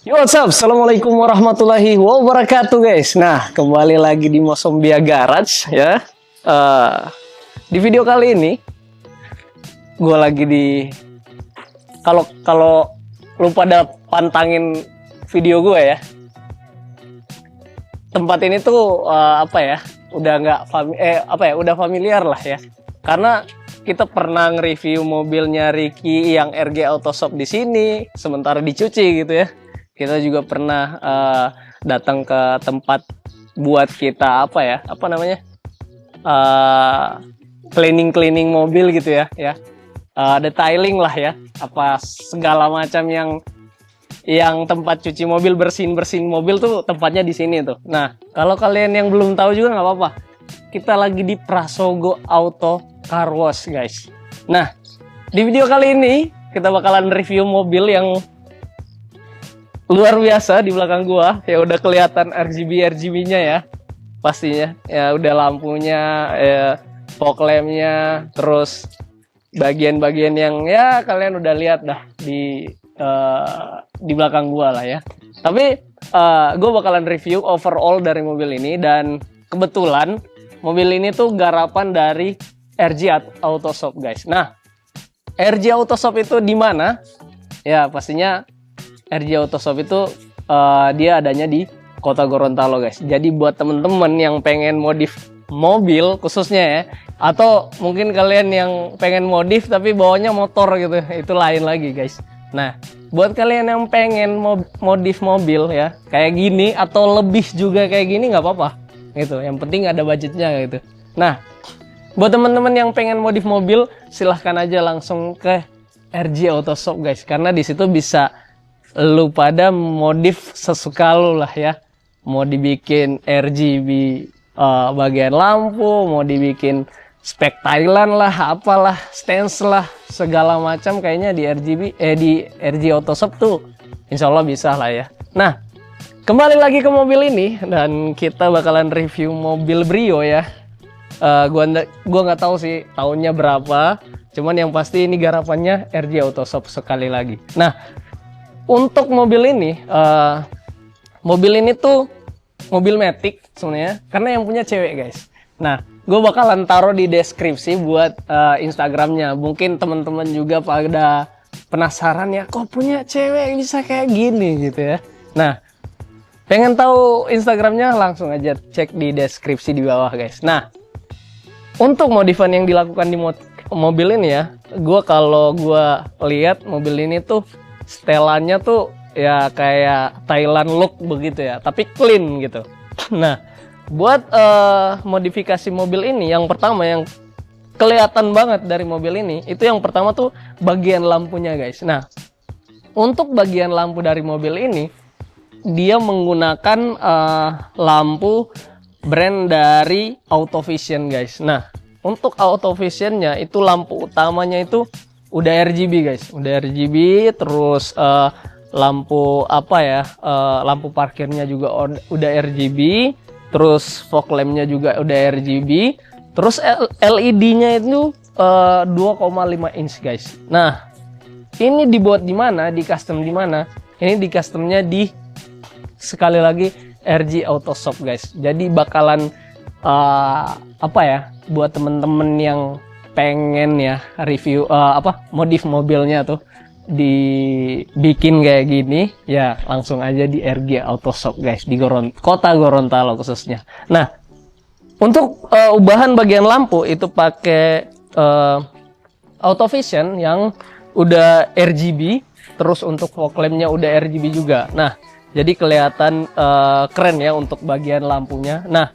Yo, what's up? Assalamualaikum warahmatullahi wabarakatuh, guys. Nah, kembali lagi di Mosombia Garage ya. Di video kali ini, gue lagi di kalau lu pada pantangin video gue ya, tempat ini tuh apa ya? Udah nggak udah familiar lah ya. Karena kita pernah nge-review mobilnya Ricky yang RG Autoshop di sini, sementara dicuci gitu ya. Kita juga pernah datang ke tempat buat kita cleaning mobil gitu ya. Detailing lah ya, apa segala macam yang tempat cuci mobil, bersihin mobil tuh tempatnya di sini tuh. Nah, kalau kalian yang belum tahu juga nggak apa-apa, kita lagi di Prasogo Auto Car Wash, guys. Nah, di video kali ini kita bakalan review mobil yang luar biasa di belakang gua. Ya udah kelihatan RGB-nya ya. Pastinya. Ya udah lampunya, fog lampnya, terus bagian-bagian yang ya kalian udah lihat dah di belakang gua lah ya. Tapi gua bakalan review overall dari mobil ini, dan kebetulan mobil ini tuh garapan dari RG Autoshop, guys. Nah, RG Autoshop itu di mana? Ya, pastinya RG Autoshop itu dia adanya di Kota Gorontalo, guys. Jadi buat temen-temen yang pengen modif mobil khususnya ya, atau mungkin kalian yang pengen modif tapi bawanya motor gitu, itu lain lagi, guys. Nah, buat kalian yang pengen modif mobil ya kayak gini atau lebih juga kayak gini, nggak apa-apa gitu. Yang penting ada budgetnya gitu. Nah, buat temen-temen yang pengen modif mobil, silahkan aja langsung ke RG Autoshop, guys. Karena di situ bisa lu pada modif sesuka lu lah ya. Mau dibikin RGB bagian lampu, mau dibikin spek Thailand lah, apalah, stance lah, segala macam kayaknya di RG Autoshop tuh insya Allah bisa lah ya. Nah, kembali lagi ke mobil ini, dan kita bakalan review mobil Brio ya. Gua nggak tahu sih tahunnya berapa, cuman yang pasti ini garapannya RG Autoshop sekali lagi. Nah, untuk mobil ini tuh mobil Matic sebenarnya, karena yang punya cewek, guys. Nah, gue bakalan taruh di deskripsi buat Instagramnya. Mungkin teman-teman juga pada penasaran ya, kok punya cewek bisa kayak gini gitu ya. Nah, pengen tahu Instagramnya, langsung aja cek di deskripsi di bawah, guys. Nah, untuk modifan yang dilakukan di mobil ini ya, kalau gue lihat mobil ini tuh setelannya tuh ya kayak Thailand look begitu ya, tapi clean gitu. Nah, buat modifikasi mobil ini, yang pertama yang kelihatan banget dari mobil ini, itu yang pertama tuh bagian lampunya, guys. Nah, untuk bagian lampu dari mobil ini, dia menggunakan lampu brand dari Autovision, guys. Nah, untuk Autovisionnya itu lampu utamanya itu udah RGB, guys. Udah RGB, terus lampu lampu parkirnya juga udah RGB, terus fog lampnya juga udah RGB, terus LED-nya itu 2,5 inch, guys. Nah, ini dibuat di mana? Di custom di mana? Ini di customnya di, sekali lagi, RG Autoshop, guys. Jadi bakalan buat temen-temen yang pengen ya review modif mobilnya tuh dibikin kayak gini ya, langsung aja di RG Autoshop, guys, di Kota Gorontalo khususnya. Nah, untuk ubahan bagian lampu itu pakai Autovision yang udah RGB, terus untuk fog lampnya udah RGB juga. Nah, jadi kelihatan keren ya untuk bagian lampunya. Nah,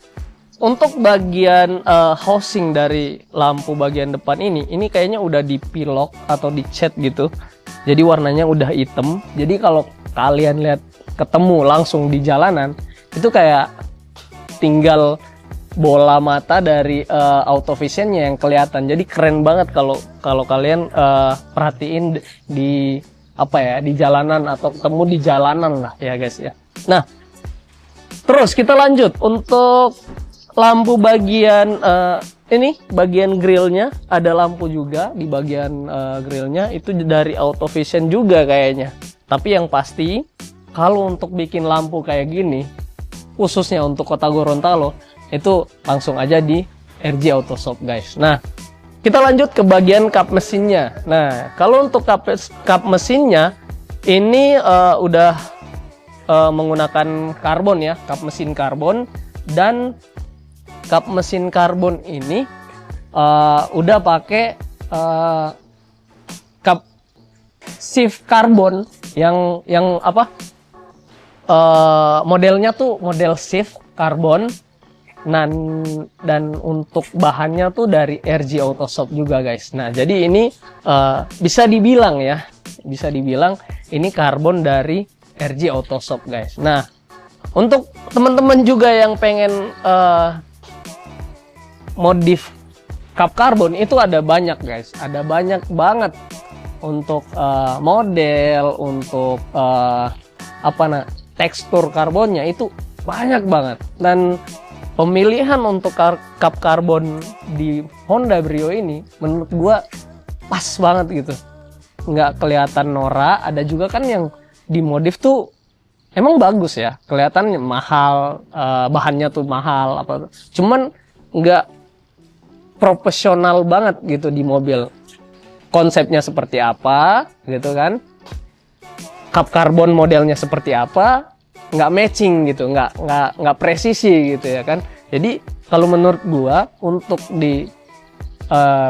untuk bagian housing dari lampu bagian depan ini kayaknya udah dipilok atau dicat gitu. Jadi warnanya udah hitam. Jadi kalau kalian lihat ketemu langsung di jalanan, itu kayak tinggal bola mata dari Autovisionnya yang kelihatan. Jadi keren banget kalau kalian perhatiin di di jalanan atau ketemu di jalanan lah ya, guys ya. Nah, terus kita lanjut untuk lampu bagian bagian grillnya, ada lampu juga di bagian grillnya itu dari Autovision juga kayaknya. Tapi yang pasti kalau untuk bikin lampu kayak gini, khususnya untuk kota Gorontalo, itu langsung aja di RJ Auto Shop guys. Nah, kita lanjut ke bagian kap mesinnya. Nah, kalau untuk kap mesinnya ini udah menggunakan karbon ya, kap mesin karbon. Dan kap mesin karbon ini udah pakai kap shift karbon yang apa? Modelnya tuh model shift karbon. Dan untuk bahannya tuh dari RJ Auto Shop juga guys. Nah, jadi ini bisa dibilang ini karbon dari RJ Auto Shop guys. Nah, untuk teman-teman juga yang pengen modif kap karbon itu ada banyak guys. Ada banyak banget untuk model, untuk tekstur karbonnya itu banyak banget. Dan pemilihan untuk kap karbon di Honda Brio ini menurut gua pas banget gitu, nggak kelihatan norak. Ada juga kan yang dimodif tuh emang bagus ya, kelihatannya mahal, bahannya tuh mahal apa, cuman nggak profesional banget gitu di mobil. Konsepnya seperti apa gitu kan, kap karbon modelnya seperti apa, nggak matching gitu, nggak presisi gitu ya kan. Jadi kalau menurut gua untuk di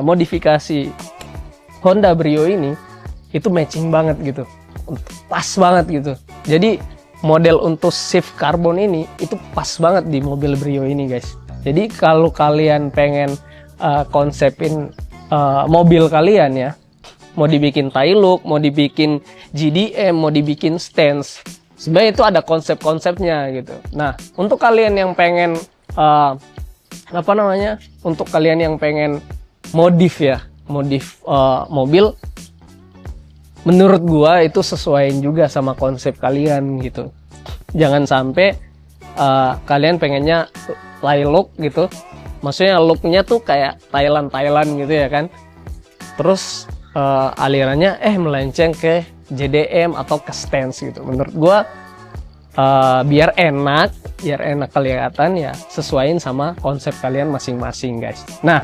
modifikasi Honda Brio ini itu matching banget gitu, pas banget gitu. Jadi model untuk shift karbon ini itu pas banget di mobil Brio ini guys. Jadi kalau kalian pengen konsepin mobil kalian ya, mau dibikin taillook, mau dibikin GDM, mau dibikin stance, sebenarnya itu ada konsep-konsepnya gitu. Nah, untuk kalian yang pengen untuk kalian yang pengen modif mobil, menurut gua itu sesuaiin juga sama konsep kalian gitu. Jangan sampai kalian pengennya taillook gitu, maksudnya looknya tuh kayak Thailand gitu ya kan. Terus alirannya melenceng ke JDM atau ke stance gitu. Menurut gua biar enak kelihatan ya, sesuaiin sama konsep kalian masing-masing guys. Nah,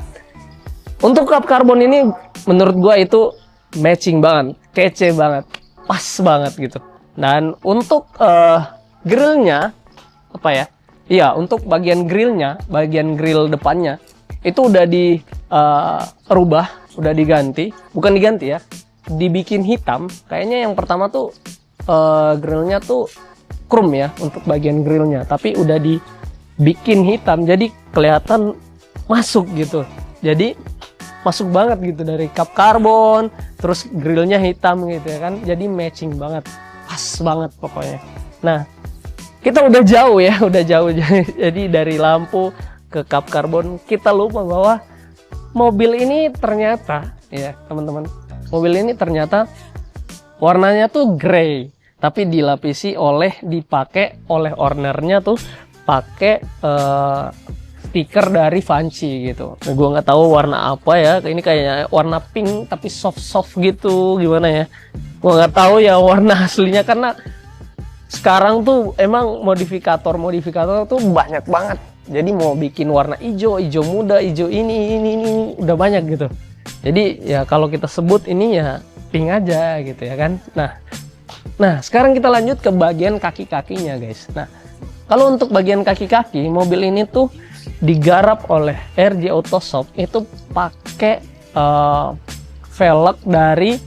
untuk kap karbon ini menurut gua itu matching banget, kece banget, pas banget gitu. Dan untuk grillnya untuk bagian grillnya, bagian grill depannya itu udah dirubah, udah dibikin hitam. Kayaknya yang pertama tuh grillnya tuh chrome ya untuk bagian grillnya, tapi udah dibikin hitam jadi kelihatan masuk gitu. Jadi masuk banget gitu dari kap karbon, terus grillnya hitam gitu ya kan. Jadi matching banget, pas banget pokoknya. Nah, kita udah jauh. Jadi dari lampu ke kap karbon, kita lupa bahwa mobil ini ternyata ya teman-teman, mobil ini ternyata warnanya tuh grey, tapi dipakai oleh ownernya tuh pakai stiker dari Vanci gitu. Nah, gue nggak tahu warna apa ya, ini kayaknya warna pink tapi soft gitu, gimana ya, gue nggak tahu ya warna aslinya, karena sekarang tuh emang modifikator tuh banyak banget. Jadi mau bikin warna hijau muda, hijau ini udah banyak gitu. Jadi ya kalau kita sebut ini ya pink aja gitu ya kan. Nah, sekarang kita lanjut ke bagian kaki-kakinya guys. Nah, kalau untuk bagian kaki-kaki, mobil ini tuh digarap oleh RJ Auto Shop itu pakai velg dari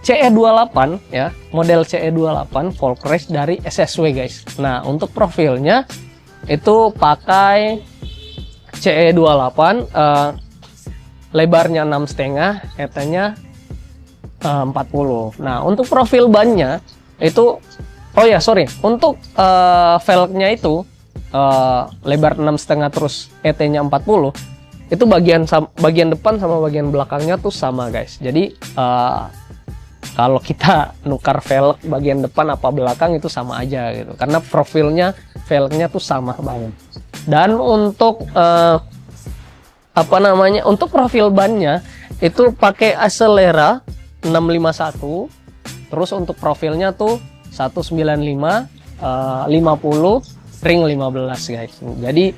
CE28 ya, model CE28 Volkswagen dari SSW guys. Nah, untuk profilnya itu pakai CE28, lebarnya 6,5, ET-nya 40. Nah, untuk profil bannya itu, untuk velgnya itu lebar 6,5 terus ET-nya 40, itu bagian depan sama bagian belakangnya tuh sama guys. Jadi kalau kita nukar velg bagian depan apa belakang itu sama aja gitu, karena profilnya velgnya tuh sama banget. Dan untuk untuk profil bannya itu pakai Acelera 651 Terus untuk profilnya tuh 195 50 ring 15 guys. Jadi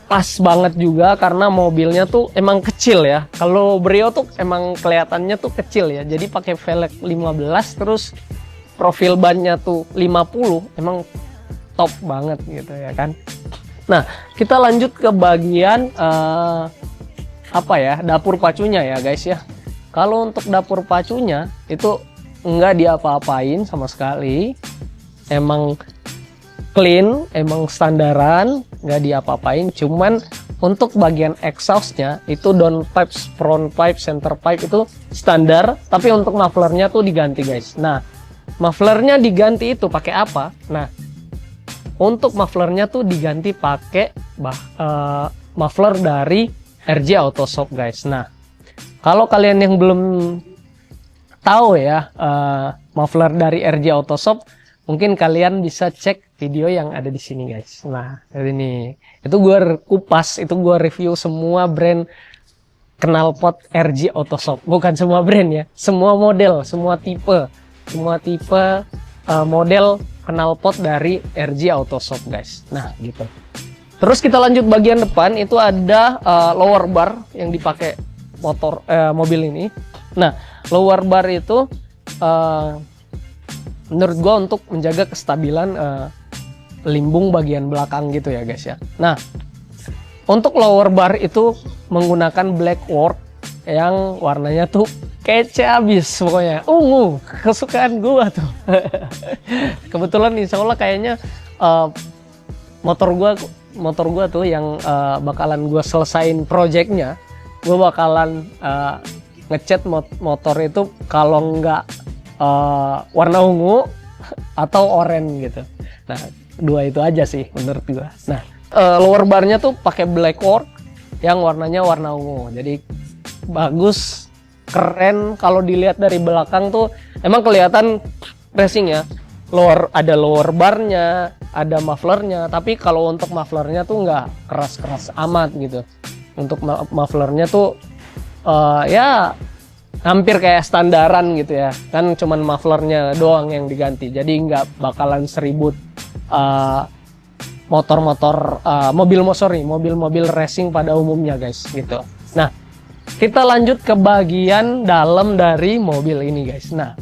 pas banget juga karena mobilnya tuh emang kecil ya. Kalau Brio tuh emang kelihatannya tuh kecil ya. Jadi pakai velg 15 terus profil bannya tuh 50, emang top banget gitu ya kan. Nah, kita lanjut ke bagian apa ya, dapur pacunya ya guys ya. Kalau untuk dapur pacunya itu enggak diapa-apain sama sekali. Emang clean, emang standaran, nggak diapa-apain. Cuman untuk bagian exhaustnya itu down pipe, front pipe, center pipe itu standar. Tapi untuk mufflernya tuh diganti guys. Nah, mufflernya diganti itu pakai apa? Nah, untuk mufflernya tuh diganti pakai muffler dari RJ Autoshop guys. Nah, kalau kalian yang belum tahu ya muffler dari RJ Autoshop, mungkin kalian bisa cek video yang ada di sini guys. Nah, ini itu gue kupas, itu gue review semua brand knalpot RJ Autoshop. Bukan semua brand ya, semua model, semua tipe model knalpot dari RJ Autoshop guys. Nah, gitu. Terus kita lanjut bagian depan, itu ada lower bar yang dipakai mobil ini. Nah, lower bar itu menurut gue untuk menjaga kestabilan limbung bagian belakang gitu ya guys ya. Nah, untuk lower bar itu menggunakan black work yang warnanya tuh kece abis pokoknya, ungu, kesukaan gue tuh. Kebetulan insya Allah kayaknya motor gue tuh yang bakalan gue selesain projectnya, gue bakalan ngecat motor itu kalau nggak warna ungu atau oranye gitu. Nah, dua itu aja sih menurut gua. Nah, lower barnya tuh pakai black work yang warnanya warna ungu. Jadi bagus, keren. Kalau dilihat dari belakang tuh emang kelihatan racing ya. Ada lower barnya, ada mufflernya. Tapi kalau untuk mufflernya tuh nggak keras-keras amat gitu. Untuk mufflernya tuh ya hampir kayak standaran gitu ya, kan cuman mufflernya doang yang diganti, jadi nggak bakalan seribut mobil-mobil racing pada umumnya guys gitu. Nah, kita lanjut ke bagian dalam dari mobil ini guys. Nah,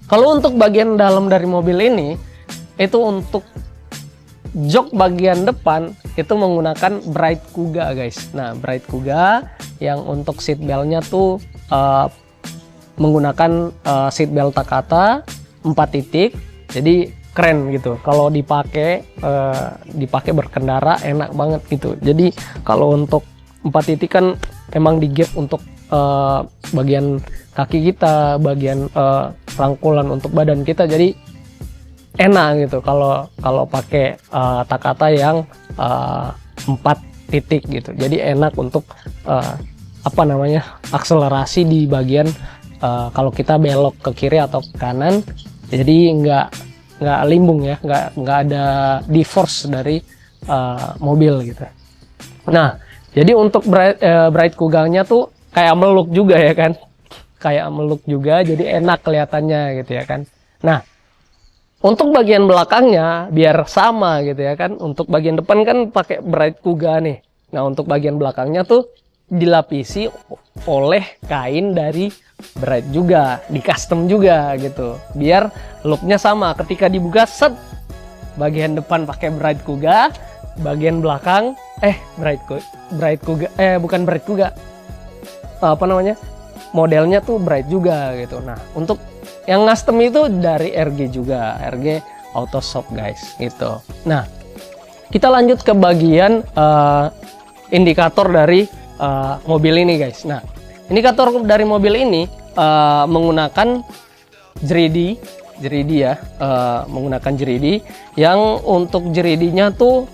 kalau untuk bagian dalam dari mobil ini itu untuk jok bagian depan itu menggunakan Bright Kuga guys. Nah, Bright Kuga yang untuk seat beltnya tuh menggunakan seat belt Takata 4 titik, jadi keren gitu. Kalau dipakai berkendara enak banget gitu. Jadi kalau untuk 4 titik kan emang digap untuk bagian kaki kita, bagian rangkulan untuk badan kita, jadi enak gitu kalau pakai Takata yang 4 titik gitu. Jadi enak untuk akselerasi di bagian kalau kita belok ke kiri atau ke kanan, jadi nggak limbung ya, nggak ada di-force dari mobil gitu. Nah, jadi untuk Bright Kuganya tuh kayak meluk juga ya kan, kayak meluk juga, jadi enak kelihatannya gitu ya kan. Nah, untuk bagian belakangnya biar sama gitu ya kan. Untuk bagian depan kan pakai Bright Kuga nih. Nah, untuk bagian belakangnya tuh dilapisi oleh kain dari Bright juga, di custom juga gitu, biar looknya sama. Ketika dibuka set, bagian depan pakai Bright Kuga, bagian belakang Bright Kuga bukan Bright Kuga, modelnya tuh Bright juga gitu. Nah, untuk yang custom itu dari RG juga, RG Autoshop guys gitu. Nah, kita lanjut ke bagian indikator dari mobil ini guys. Nah, indikator dari mobil ini menggunakan jeridi ya, menggunakan jeridi. Yang untuk jeridinya tuh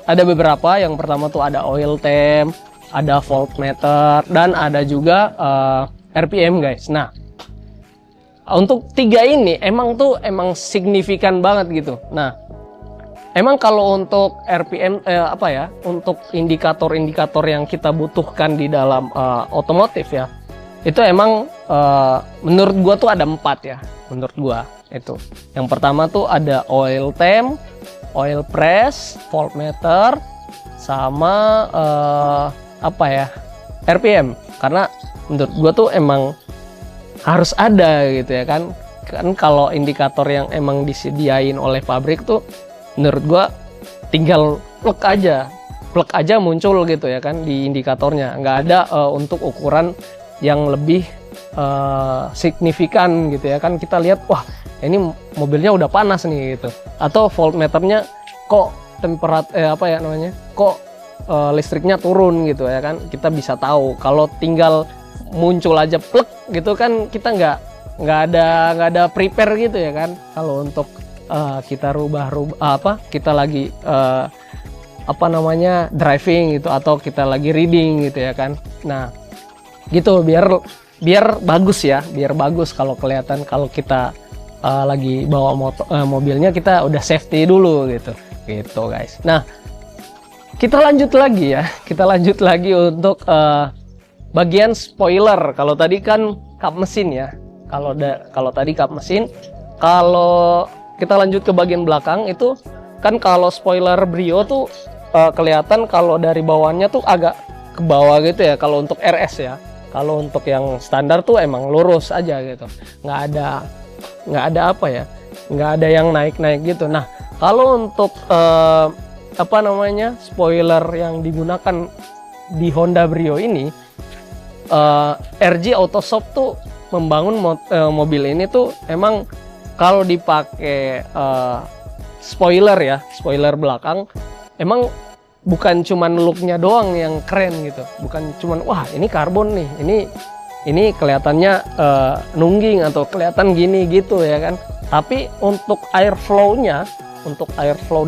ada beberapa. Yang pertama tuh ada oil temp, ada voltmeter, dan ada juga RPM guys. Nah, untuk 3 ini emang signifikan banget gitu. Nah, emang kalau untuk RPM untuk indikator-indikator yang kita butuhkan di dalam otomotif ya, itu emang menurut gua tuh ada 4 ya, menurut gua itu. Yang pertama tuh ada oil temp, oil press, voltmeter, sama apa ya, RPM. Karena menurut gua tuh emang harus ada gitu ya kan. Kan kalau indikator yang emang disediain oleh pabrik tuh menurut gua tinggal plug aja muncul gitu ya kan di indikatornya. Nggak ada untuk ukuran yang lebih signifikan gitu ya kan. Kita lihat, wah ini mobilnya udah panas nih gitu, atau voltmeternya kok kok listriknya turun gitu ya kan. Kita bisa tahu. Kalau tinggal muncul aja plek gitu kan, kita nggak ada prepare gitu ya kan. Kalau untuk kita kita lagi driving gitu, atau kita lagi reading gitu ya kan. Nah gitu, biar bagus ya, biar bagus kalau kelihatan kalau kita lagi bawa mobilnya, kita udah safety dulu gitu guys. Nah kita lanjut lagi untuk bagian spoiler. Kalau tadi kan kap mesin ya, kalau tadi kap mesin. Kalau kita lanjut ke bagian belakang itu kan, kalau spoiler Brio tuh kelihatan kalau dari bawahnya tuh agak ke bawah gitu ya, kalau untuk RS ya. Kalau untuk yang standar tuh emang lurus aja gitu, nggak ada apa ya, nggak ada yang naik gitu. Nah kalau untuk spoiler yang digunakan di Honda Brio ini, RG Autoshop tuh membangun mobil ini tuh emang kalau dipakai spoiler belakang, emang bukan cuman looknya doang yang keren gitu, bukan cuman wah ini karbon nih, ini kelihatannya nungging atau kelihatan gini gitu ya kan. Tapi untuk airflow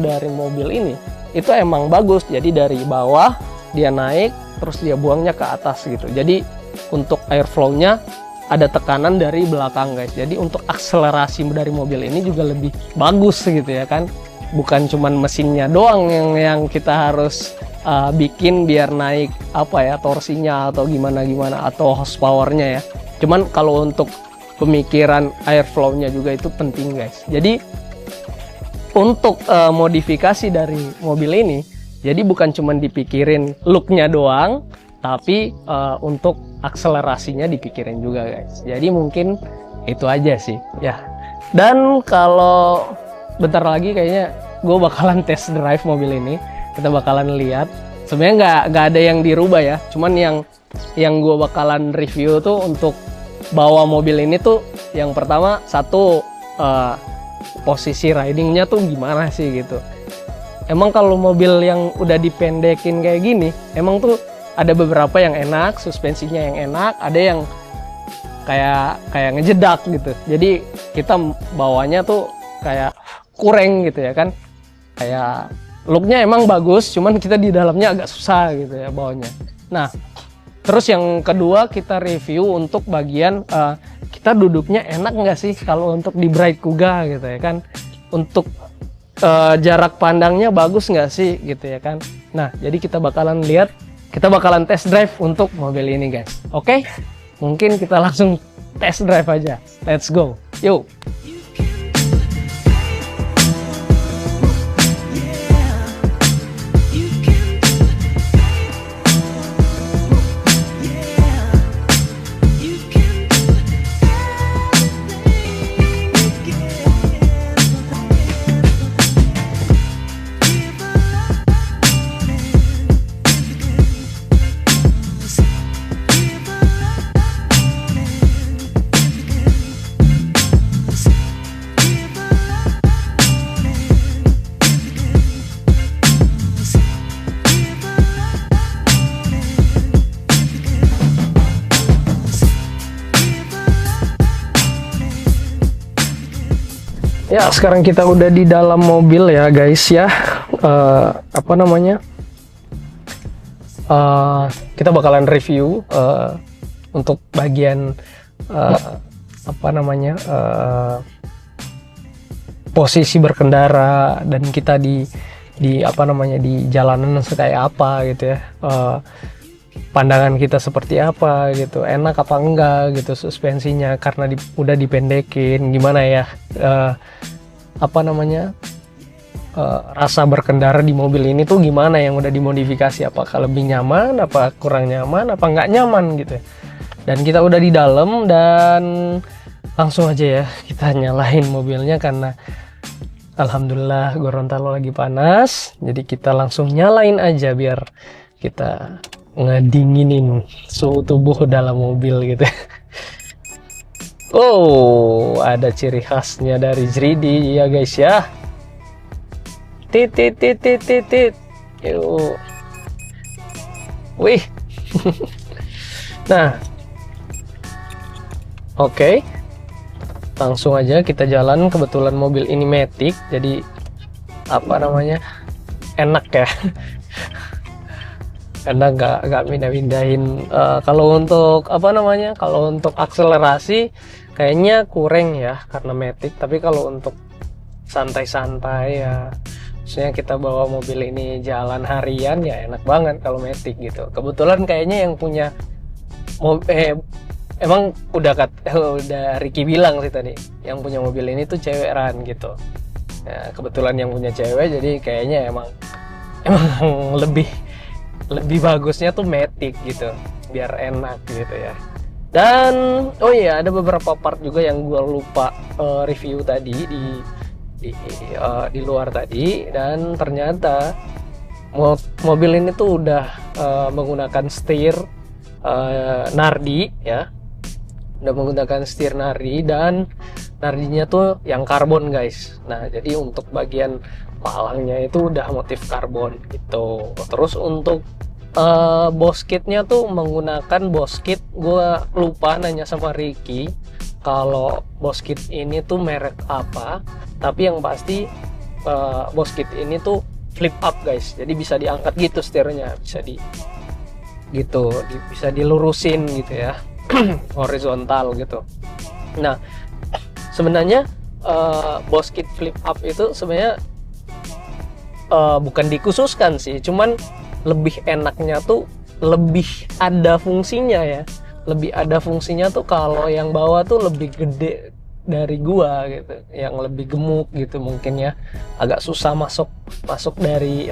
dari mobil ini itu emang bagus. Jadi dari bawah dia naik, terus dia buangnya ke atas gitu. Jadi untuk airflow-nya ada tekanan dari belakang guys. Jadi untuk akselerasi dari mobil ini juga lebih bagus gitu ya kan. Bukan cuman mesinnya doang yang kita harus bikin biar naik torsinya atau gimana atau horsepower-nya ya. Cuman kalau untuk pemikiran airflow-nya juga itu penting guys. Jadi untuk modifikasi dari mobil ini, jadi bukan cuman dipikirin look-nya doang, tapi untuk akselerasinya dipikirin juga guys. Jadi mungkin itu aja sih ya. Dan kalau bentar lagi kayaknya gue bakalan test drive mobil ini, kita bakalan lihat. Sebenarnya nggak ada yang dirubah ya, cuman yang gue bakalan review tuh untuk bawa mobil ini tuh yang pertama satu, posisi ridingnya tuh gimana sih gitu. Emang kalau mobil yang udah dipendekin kayak gini, emang tuh ada beberapa yang enak, suspensinya yang enak, ada yang kayak ngejedak gitu. Jadi kita bawanya tuh kayak kurang gitu ya kan. Kayak looknya emang bagus, cuman kita di dalamnya agak susah gitu ya bawanya. Nah terus yang kedua kita review untuk bagian kita duduknya enak nggak sih kalau untuk di Bright Kuga gitu ya kan. Untuk jarak pandangnya bagus nggak sih gitu ya kan. Nah jadi kita bakalan test drive untuk mobil ini guys. Oke? Mungkin kita langsung test drive aja. Let's go. Yuk. Ya sekarang kita udah di dalam mobil ya guys ya. Kita bakalan review untuk bagian posisi berkendara, dan kita di jalanan kayak apa gitu ya. pandangan kita seperti apa gitu, enak apa enggak gitu suspensinya karena udah dipendekin, gimana ya, apa namanya, rasa berkendara di mobil ini tuh gimana yang udah dimodifikasi, apakah lebih nyaman, apa kurang nyaman, apa nggak nyaman gitu. Dan kita udah di dalam dan langsung aja ya kita nyalain mobilnya karena alhamdulillah Gorontalo lagi panas, jadi kita langsung nyalain aja biar kita ngedinginin suhu tubuh dalam mobil gitu. Oh, ada ciri khasnya dari Zridi ya guys ya. Tit. Yuk. Wih. Nah. Oke. Langsung aja kita jalan, kebetulan mobil ini matic, jadi apa namanya, enak ya. Karena nggak pindah-pindahin. Kalau untuk apa namanya, kalau untuk akselerasi kayaknya kurang ya karena matic, tapi kalau untuk santai-santai ya, maksudnya kita bawa mobil ini jalan harian ya enak banget kalau matic gitu. Kebetulan kayaknya yang punya emang udah Ricky bilang sih tadi, yang punya mobil ini tuh cewek Ran gitu. Ya, kebetulan yang punya cewek, jadi kayaknya emang lebih bagusnya tuh matic gitu, biar enak gitu ya. Dan oh iya, ada beberapa part juga yang gua lupa review tadi di luar tadi, dan ternyata mobil ini tuh udah menggunakan setir Nardi ya. Udah menggunakan setir Nardi, dan Nardinya tuh yang karbon guys. Nah jadi untuk bagian palangnya itu udah motif karbon gitu. Terus untuk boskitnya tuh menggunakan boskit, gue lupa nanya sama Ricky kalau boskit ini tuh merek apa, tapi yang pasti boskit ini tuh flip up guys, jadi bisa diangkat gitu setirnya, bisa bisa dilurusin gitu ya. Horizontal gitu. Nah sebenarnya boskit flip up itu sebenarnya bukan dikhususkan sih, cuman lebih enaknya tuh lebih ada fungsinya ya, lebih ada fungsinya tuh kalau yang bawah tuh lebih gede dari gua gitu, yang lebih gemuk gitu mungkin ya, agak susah masuk dari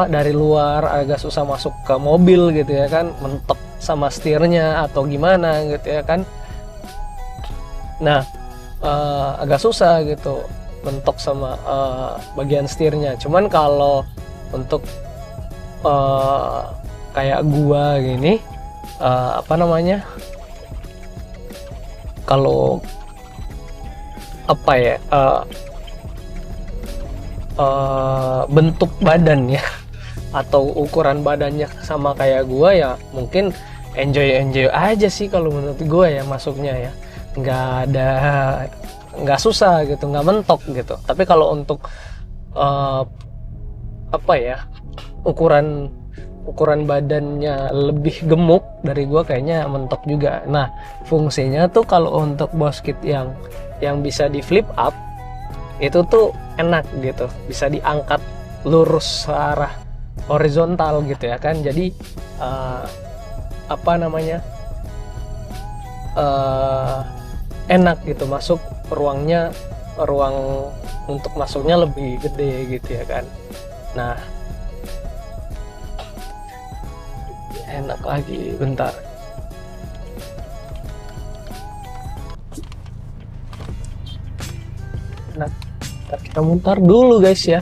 dari luar, agak susah masuk ke mobil gitu ya kan, mentok sama setirnya atau gimana gitu ya kan. Nah agak susah gitu mentok sama bagian setirnya. Cuman kalau untuk kayak gua gini, apa namanya, kalau apa ya, bentuk badan ya atau ukuran badannya sama kayak gua ya, mungkin enjoy aja sih kalau menurut gua ya masuknya ya, nggak susah gitu, nggak mentok gitu. Tapi kalau untuk apa ya, ukuran badannya lebih gemuk dari gua, kayaknya mentok juga. Nah fungsinya tuh kalau untuk boskit yang bisa di flip up itu tuh enak gitu, bisa diangkat lurus arah horizontal gitu ya kan. Jadi apa namanya, enak gitu, masuk ruang untuk masuknya lebih gede gitu ya kan. Nah enak lagi, bentar. Nah kita mutar dulu guys ya.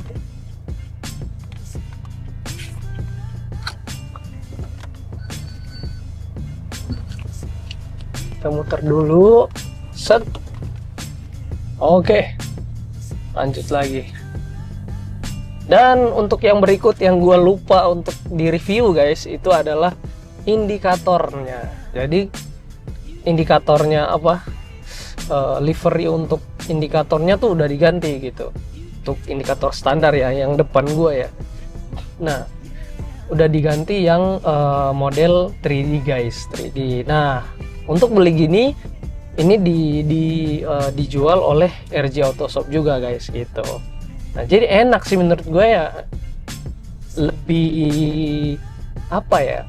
Kita muter dulu, set. Oke, lanjut lagi. Dan untuk yang berikut yang gue lupa untuk di review guys, itu adalah indikatornya. Jadi indikatornya apa, livery untuk indikatornya tuh udah diganti gitu, untuk indikator standar ya, yang depan gue ya. Nah udah diganti yang model 3D guys, 3D. Nah untuk beli gini, ini dijual oleh RJ Autoshop juga guys gitu. Nah jadi enak sih menurut gue ya, lebih apa ya,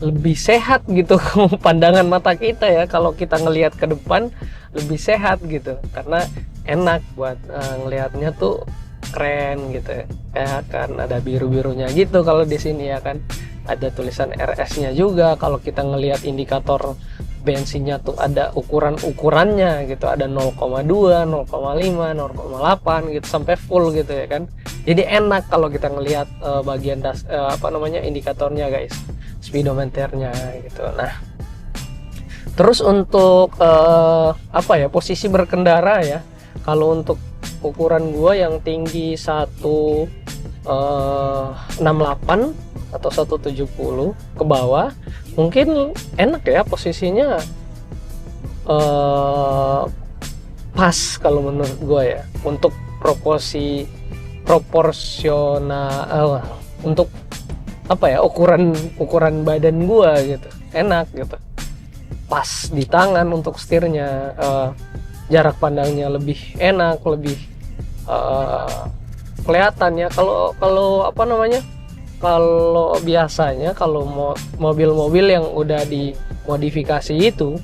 lebih sehat gitu pandangan mata kita ya, kalau kita ngelihat ke depan lebih sehat gitu, karena enak buat ngelihatnya tuh keren gitu ya kan. Ada biru-birunya gitu kalau di sini ya kan, ada tulisan RS-nya juga. Kalau kita ngelihat indikator bensinnya tuh ada ukuran-ukurannya gitu, ada 0,2, 0,5, 0,8 gitu sampai full gitu ya kan. Jadi enak kalau kita ngelihat bagian indikatornya guys, speedometernya gitu. Nah, terus untuk posisi berkendara ya, kalau untuk ukuran gua yang tinggi 168 atau 170 ke bawah, mungkin enak ya posisinya, pas kalau menurut gue ya, untuk proporsional untuk ukuran badan gue gitu, enak gitu, pas di tangan untuk setirnya, jarak pandangnya lebih enak, lebih kelihatan ya. Kalau biasanya kalau mobil-mobil yang udah dimodifikasi itu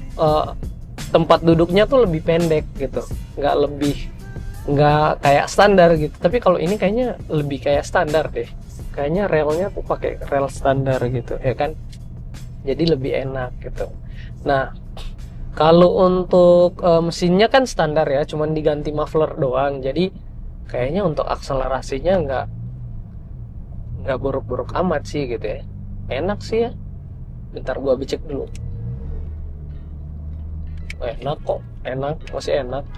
tempat duduknya tuh lebih pendek gitu, nggak kayak standar gitu. Tapi kalau ini kayaknya lebih kayak standar deh, kayaknya relnya tuh pakai rel standar gitu ya kan, jadi lebih enak gitu. Nah, kalau untuk mesinnya kan standar ya, cuman diganti muffler doang, jadi kayaknya untuk akselerasinya nggak buruk-buruk amat sih gitu ya, enak sih ya. Bentar gua becek dulu. Enak kok, masih enak.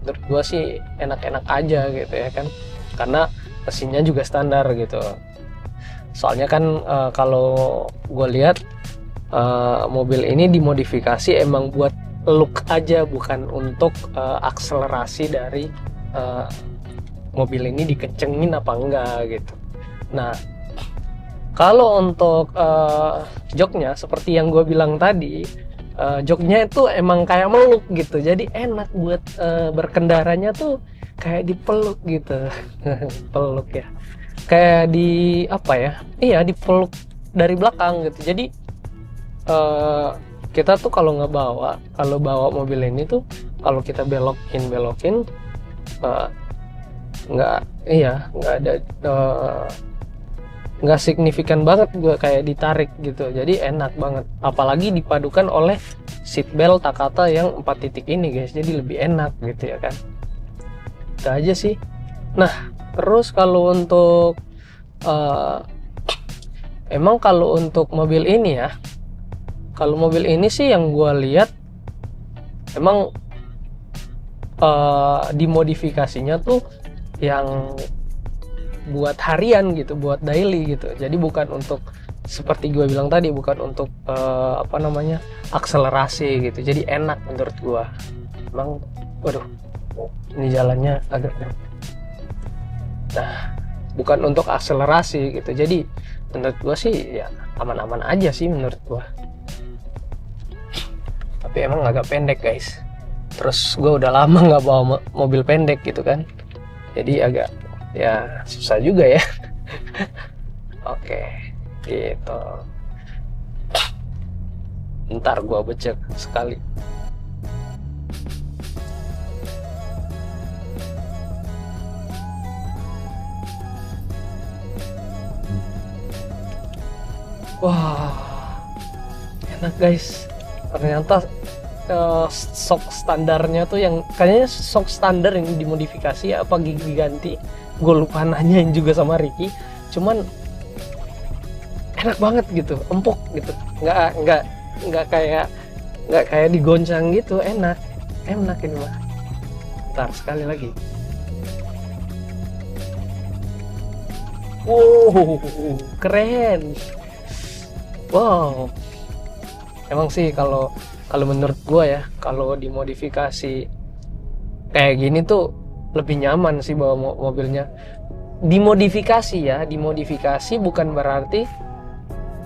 Menurut gua sih enak-enak aja gitu ya kan, karena mesinnya juga standar gitu. Soalnya kan kalau gua lihat mobil ini dimodifikasi emang buat look aja, bukan untuk akselerasi dari mobil ini dikencengin apa enggak gitu. Nah, kalau untuk joknya seperti yang gue bilang tadi, joknya itu emang kayak meluk gitu, jadi enak buat berkendaranya tuh kayak dipeluk gitu. Peluk ya, kayak dipeluk dari belakang gitu. Jadi kita tuh kalau bawa mobil ini tuh, kalau kita belokin nggak signifikan banget gue kayak ditarik gitu, jadi enak banget. Apalagi dipadukan oleh seatbelt Takata yang 4 titik ini guys, jadi lebih enak gitu ya kan. Itu aja sih. Nah, terus kalau untuk emang kalau untuk mobil ini ya, kalau mobil ini sih yang gue lihat emang dimodifikasinya tuh yang buat harian gitu, buat daily gitu. Jadi bukan untuk seperti gue bilang tadi, bukan untuk akselerasi gitu. Jadi enak menurut gue. Emang, waduh, ini jalannya agak. Nah, bukan untuk akselerasi gitu. Jadi menurut gue sih ya aman-aman aja sih menurut gue. Tapi emang agak pendek guys. Terus gue udah lama nggak bawa mobil pendek gitu kan. Jadi agak ya susah juga ya. Oke, gitu. Ntar gua becek sekali. Wah, enak guys. Ternyata sok standarnya tuh yang kayaknya sok standar yang dimodifikasi apa diganti. Gue lupa nanyain juga sama Ricky, cuman enak banget gitu, empuk gitu, nggak kayak digoncang gitu, enak ini mah. Ntar sekali lagi. Wow, keren. Wow, emang sih kalau menurut gue ya, kalau dimodifikasi kayak gini tuh lebih nyaman sih bawa mobilnya. Dimodifikasi bukan berarti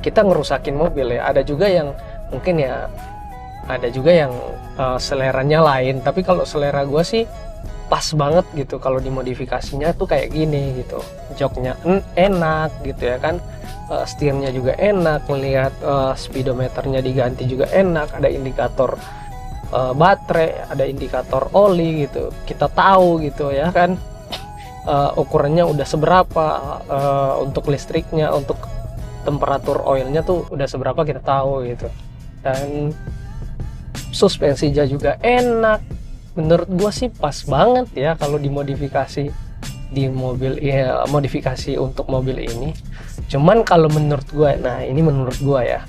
kita ngerusakin mobil ya. Ada juga yang mungkin ya, seleranya lain. Tapi kalau selera gue sih pas banget gitu kalau dimodifikasinya tuh kayak gini gitu. Joknya enak gitu ya kan, setirnya juga enak, melihat speedometernya diganti juga enak, ada indikator baterai, ada indikator oli gitu, kita tahu gitu ya kan, ukurannya udah seberapa, untuk listriknya, untuk temperatur oilnya tuh udah seberapa kita tahu gitu. Dan suspensinya juga enak. Menurut gua sih pas banget ya kalau dimodifikasi di mobil ya, modifikasi untuk mobil ini. Cuman kalau menurut gua, nah ini menurut gua ya,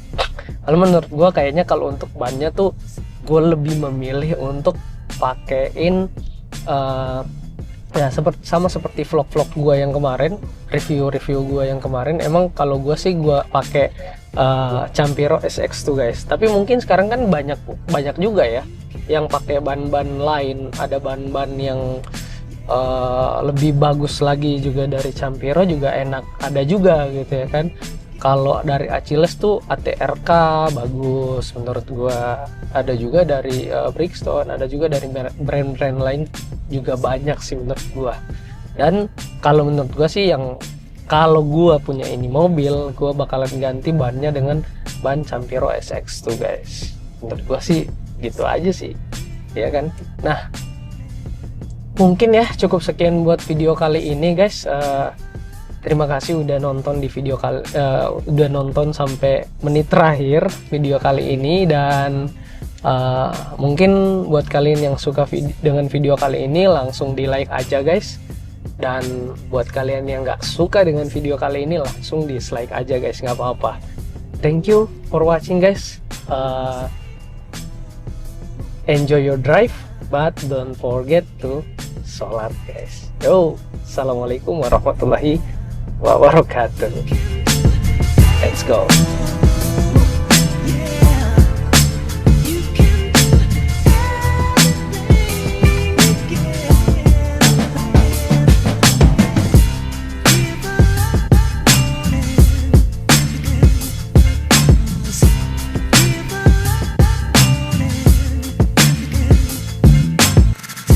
kalau menurut gua kayaknya kalau untuk bannya tuh gua lebih memilih untuk pakein ya seperti vlog-vlog gua yang kemarin, review gua yang kemarin. Emang kalau gua sih gua pakai Campiro SX2 guys, tapi mungkin sekarang kan banyak juga ya yang pakai ban-ban lain, ada ban-ban yang lebih bagus lagi juga dari Campiro juga enak, ada juga gitu ya kan. Kalau dari Achilles tuh ATRK bagus menurut gua, ada juga dari Bridgestone, ada juga dari brand-brand lain juga banyak sih menurut gua. Dan kalau menurut gua sih, yang kalau gua punya ini mobil, gua bakalan ganti bannya dengan ban Campiro SX2 guys. Menurut gua sih gitu aja sih ya kan. Nah mungkin ya cukup sekian buat video kali ini guys. Terima kasih udah nonton di video udah nonton sampai menit terakhir video kali ini. Dan mungkin buat kalian yang suka dengan video kali ini, langsung di like aja guys. Dan buat kalian yang nggak suka dengan video kali ini, langsung dislike aja guys, nggak apa-apa. Thank you for watching guys. Enjoy your drive, but don't forget to sholat guys. Yo, assalamualaikum warahmatullahi wabarakatuh. Let's go.